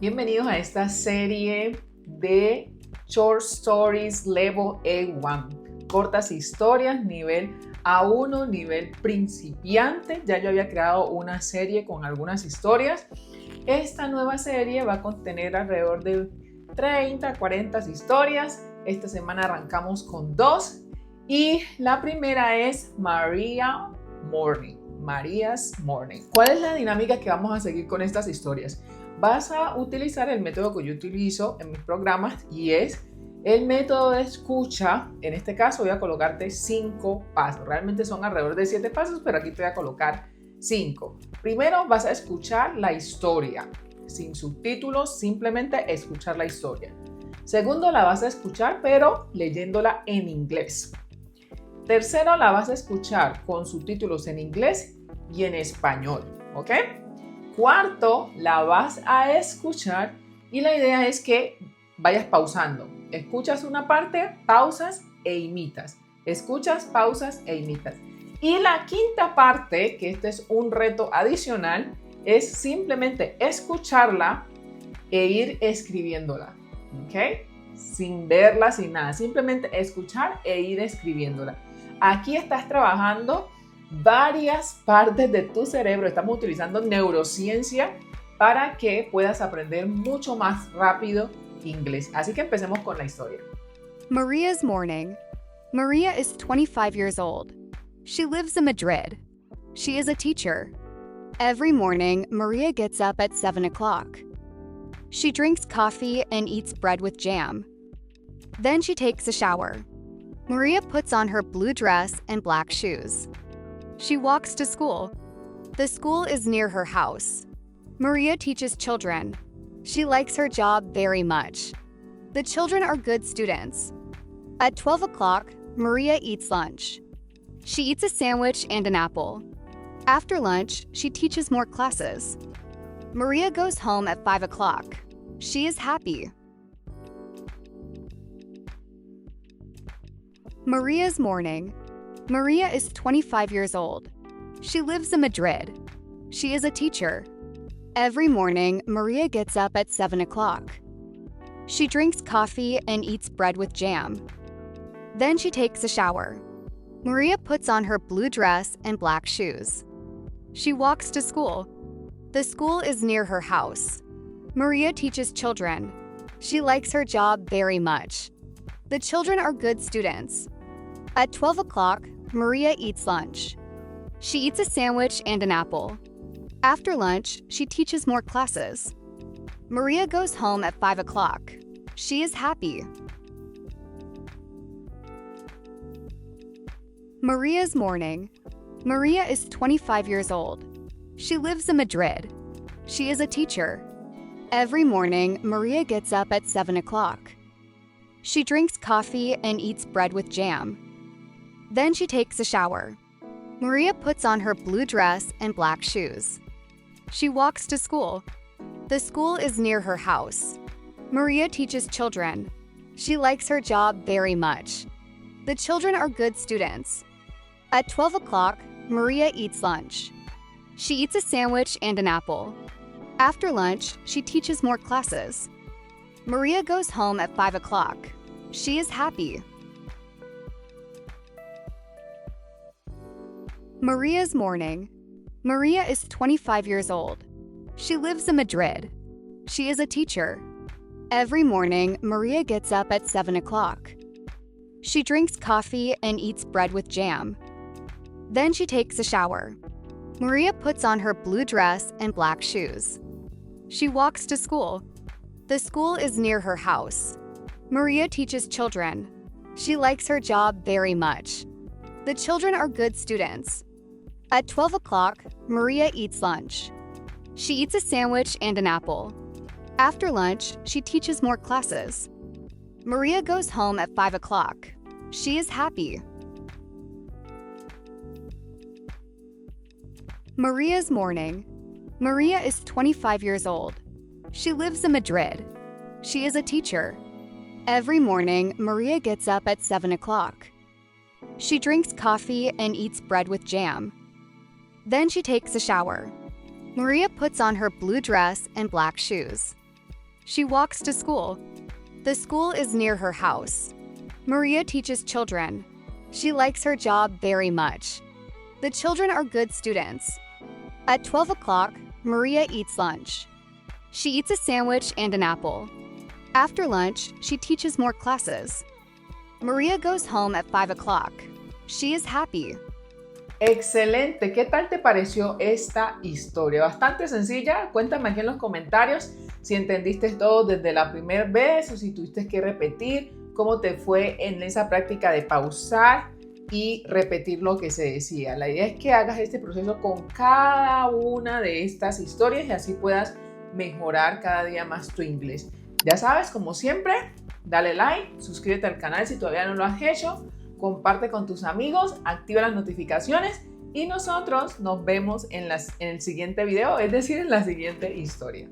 Bienvenidos a esta serie de Short Stories Level A1, cortas historias nivel A1, nivel principiante. Ya yo había creado una serie con algunas historias. Esta nueva serie va a contener alrededor de 30, 40 historias. Esta semana arrancamos con 2 y la primera es Maria Morning. Maria's Morning. ¿Cuál es la dinámica que vamos a seguir con estas historias? Vas a utilizar el método que yo utilizo en mis programas y es el método de escucha. En este caso voy a colocarte 5 pasos. Realmente son alrededor de 7 pasos, pero aquí te voy a colocar 5. Primero vas a escuchar la historia, sin subtítulos, simplemente escuchar la historia. Segundo, la vas a escuchar, pero leyéndola en inglés. Tercero, la vas a escuchar con subtítulos en inglés y en español, ¿ok? Cuarto, la vas a escuchar y la idea es que vayas pausando. Escuchas una parte, pausas e imitas. Escuchas, pausas e imitas. Y la quinta parte, que este es un reto adicional, es simplemente escucharla e ir escribiéndola, ¿ok? Sin verla, sin nada. Simplemente escuchar e ir escribiéndola. Aquí estás trabajando varias partes de tu cerebro. Estamos utilizando neurociencia para que puedas aprender mucho más rápido inglés. Así que empecemos con la historia. Maria's Morning. Maria is 25 years old. She lives in Madrid. She is a teacher. Every morning, Maria gets up at 7 o'clock. She drinks coffee and eats bread with jam. Then she takes a shower. Maria puts on her blue dress and black shoes. She walks to school. The school is near her house. Maria teaches children. She likes her job very much. The children are good students. At 12 o'clock, Maria eats lunch. She eats a sandwich and an apple. After lunch, she teaches more classes. Maria goes home at 5 o'clock. She is happy. Maria's Morning. Maria is 25 years old. She lives in Madrid. She is a teacher. Every morning, Maria gets up at 7 o'clock. She drinks coffee and eats bread with jam. Then she takes a shower. Maria puts on her blue dress and black shoes. She walks to school. The school is near her house. Maria teaches children. She likes her job very much. The children are good students. At 12 o'clock, Maria eats lunch. She eats a sandwich and an apple. After lunch, she teaches more classes. Maria goes home at 5 o'clock. She is happy. Maria's Morning. Maria is 25 years old. She lives in Madrid. She is a teacher. Every morning, Maria gets up at 7 o'clock. She drinks coffee and eats bread with jam. Then she takes a shower. Maria puts on her blue dress and black shoes. She walks to school. The school is near her house. Maria teaches children. She likes her job very much. The children are good students. At 12 o'clock, Maria eats lunch. She eats a sandwich and an apple. After lunch, she teaches more classes. Maria goes home at 5 o'clock. She is happy. Maria's Morning. Maria is 25 years old. She lives in Madrid. She is a teacher. Every morning, Maria gets up at 7 o'clock. She drinks coffee and eats bread with jam. Then she takes a shower. Maria puts on her blue dress and black shoes. She walks to school. The school is near her house. Maria teaches children. She likes her job very much. The children are good students. At 12 o'clock, Maria eats lunch. She eats a sandwich and an apple. After lunch, she teaches more classes. Maria goes home at 5 o'clock. She is happy. Maria's Morning. Maria is 25 years old. She lives in Madrid. She is a teacher. Every morning, Maria gets up at 7 o'clock. She drinks coffee and eats bread with jam. Then she takes a shower. Maria puts on her blue dress and black shoes. She walks to school. The school is near her house. Maria teaches children. She likes her job very much. The children are good students. At 12 o'clock, Maria eats lunch. She eats a sandwich and an apple. After lunch, she teaches more classes. Maria goes home at 5 o'clock. She is happy. Excelente, ¿qué tal te pareció esta historia? Bastante sencilla, cuéntame aquí en los comentarios si entendiste todo desde la primera vez o si tuviste que repetir, cómo te fue en esa práctica de pausar y repetir lo que se decía. La idea es que hagas este proceso con cada una de estas historias y así puedas mejorar cada día más tu inglés. Ya sabes, como siempre, dale like, suscríbete al canal si todavía no lo has hecho, comparte con tus amigos, activa las notificaciones y nosotros nos vemos en el siguiente video, es decir, en la siguiente historia.